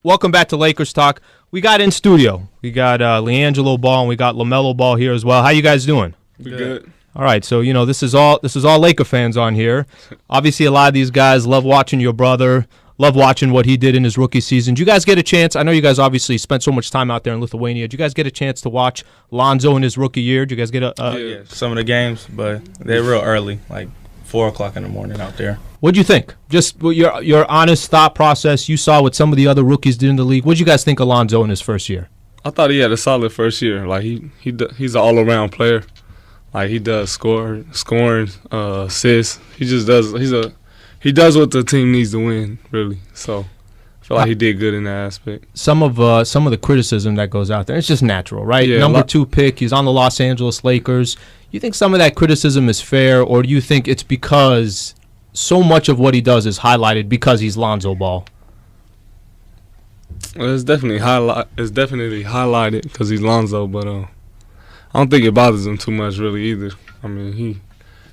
Welcome back to Lakers Talk. We got in studio. We got LiAngelo Ball and we got LaMelo Ball here as well. How you guys doing? Good. All right, so this is all Laker fans on here. Obviously, a lot of these guys love watching your brother, love watching what he did in his rookie season. Did you guys get a chance? I know you guys obviously spent so much time out there in Lithuania. Did you guys get a chance to watch Lonzo in his rookie year? Did you guys get yeah, some of the games, but they're real early, like 4 o'clock in the morning out there. What'd you think? Just your honest thought process. You saw what some of the other rookies did in the league. What'd you guys think of Lonzo in his first year? I thought he had a solid first year. Like he's an all-around player. Like he does scoring, assists. He just does. He does what the team needs to win, really. So I feel like he did good in that aspect. Some of the criticism that goes out there, it's just natural, right? Yeah, Number 2 pick. He's on the Los Angeles Lakers. You think some of that criticism is fair, or do you think it's because so much of what he does is highlighted because he's Lonzo Ball? Well, it's definitely highlighted because he's Lonzo, but I don't think it bothers him too much really either. I mean,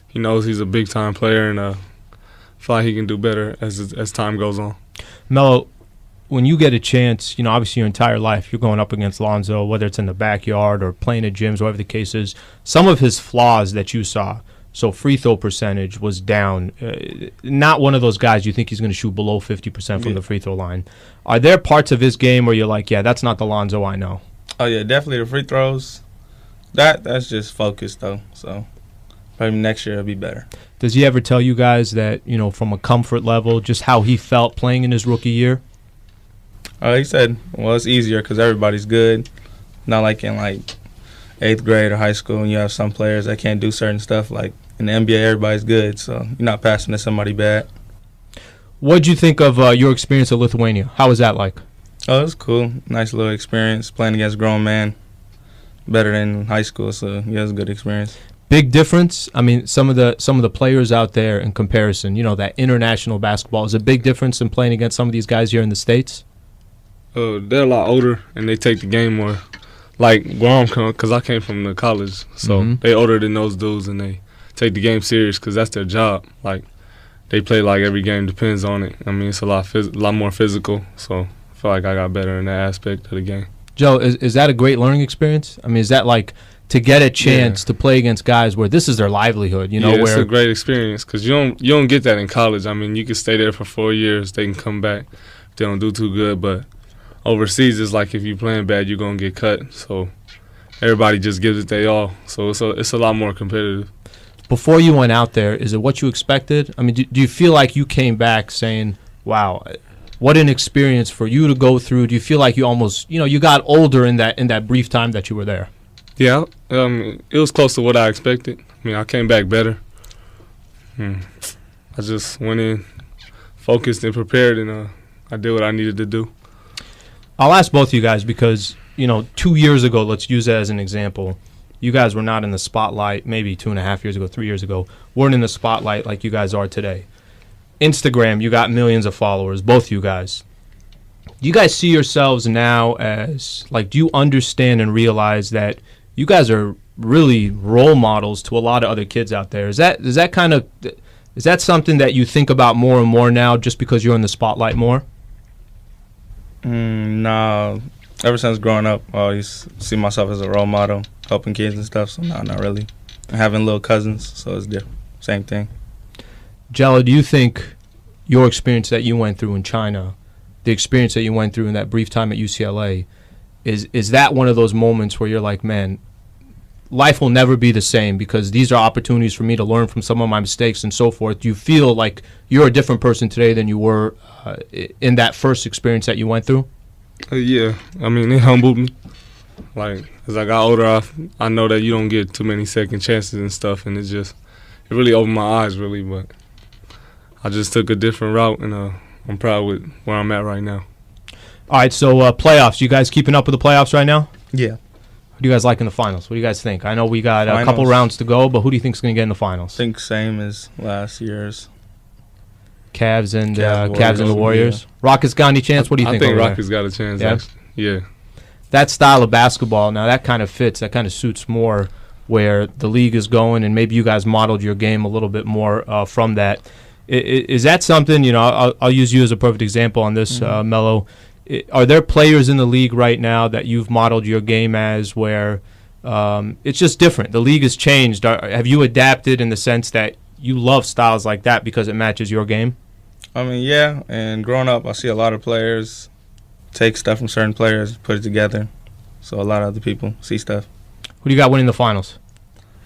he knows he's a big time player, and I feel like he can do better as time goes on. Melo, when you get a chance, obviously your entire life you're going up against Lonzo, whether it's in the backyard or playing at gyms, whatever the case is. Some of his flaws that you saw. So free throw percentage was down. Not one of those guys you think he's going to shoot below 50% from the free throw line. Are there parts of his game where you're like, yeah, that's not the Lonzo I know? Oh, yeah, definitely the free throws. That's just focus, though. So maybe next year it'll be better. Does he ever tell you guys that, from a comfort level, just how he felt playing in his rookie year? He said, well, it's easier because everybody's good. Not like in, 8th grade or high school when you have some players that can't do certain stuff. Like in the NBA, everybody's good, so you're not passing to somebody bad. What did you think of your experience at Lithuania? How was that like? Oh, it was cool. Nice little experience playing against a grown man. Better than high school, so yeah, it was a good experience. Big difference. I mean, some of the players out there in comparison, that international basketball is a big difference in playing against some of these guys here in the States. They're a lot older and they take the game more. Like where I'm coming, because I came from the college, so they older than those dudes and they take the game serious because that's their job. Like they play like every game depends on it. I mean, it's a lot more physical, so I feel like I got better in that aspect of the game. Joe, is that a great learning experience? I mean, is that like to get a chance to play against guys where this is their livelihood? Yeah, it's a great experience because you don't get that in college. I mean, you can stay there for 4 years, they can come back if they don't do too good, but overseas, it's like if you're playing bad, you're going to get cut. So everybody just gives it their all. So it's a lot more competitive. Before you went out there, is it what you expected? I mean, do you feel like you came back saying, wow, what an experience for you to go through? Do you feel like you almost, you got older in that brief time that you were there? Yeah, it was close to what I expected. I mean, I came back better. I just went in focused and prepared, and I did what I needed to do. I'll ask both of you guys because, 2 years ago, let's use that as an example, you guys were not in the spotlight, maybe 2.5 years ago, 3 years ago, weren't in the spotlight like you guys are today. Instagram, you got millions of followers, both you guys. Do you guys see yourselves now as, do you understand and realize that you guys are really role models to a lot of other kids out there? Is that something that you think about more and more now just because you're in the spotlight more? No. Ever since growing up, I always see myself as a role model, helping kids and stuff, so no, not really. Having little cousins, so it's different. Same thing. Jello, do you think your experience that you went through in China, the experience that you went through in that brief time at UCLA, is that one of those moments where you're like, man, life will never be the same because these are opportunities for me to learn from some of my mistakes and so forth? Do you feel like you're a different person today than you were in that first experience that you went through? Yeah. I mean, it humbled me. As I got older, I know that you don't get too many second chances and stuff, and it really opened my eyes, really. But I just took a different route, and I'm proud with where I'm at right now. All right, so playoffs. You guys keeping up with the playoffs right now? Yeah. Who do you guys like in the finals? What do you guys think? I know we got a couple rounds to go, but who do you think is going to get in the finals? I think same as last year's. Cavs and the Warriors. Yeah. Rockets got any chance? What do you think? I think Rockets got a chance. Yeah? Yeah. That style of basketball, now that kind of fits. That kind of suits more where the league is going, and maybe you guys modeled your game a little bit more from that. Is that something, I'll use you as a perfect example on this, Melo. are there players in the league right now that you've modeled your game as where it's just different? The league has changed. Have you adapted in the sense that you love styles like that because it matches your game? I mean, yeah, and growing up, I see a lot of players take stuff from certain players, put it together, so a lot of other people see stuff. Who do you got winning the finals?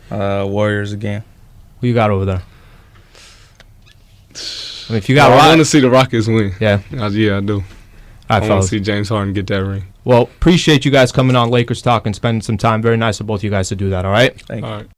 Warriors again. Who you got over there? I mean, if you got, I want to see the Rockets win. Yeah, yeah, I do. I want to see James Harden get that ring. Well, appreciate you guys coming on Lakers Talk and spending some time. Very nice of both you guys to do that. All right. Thank you. All right.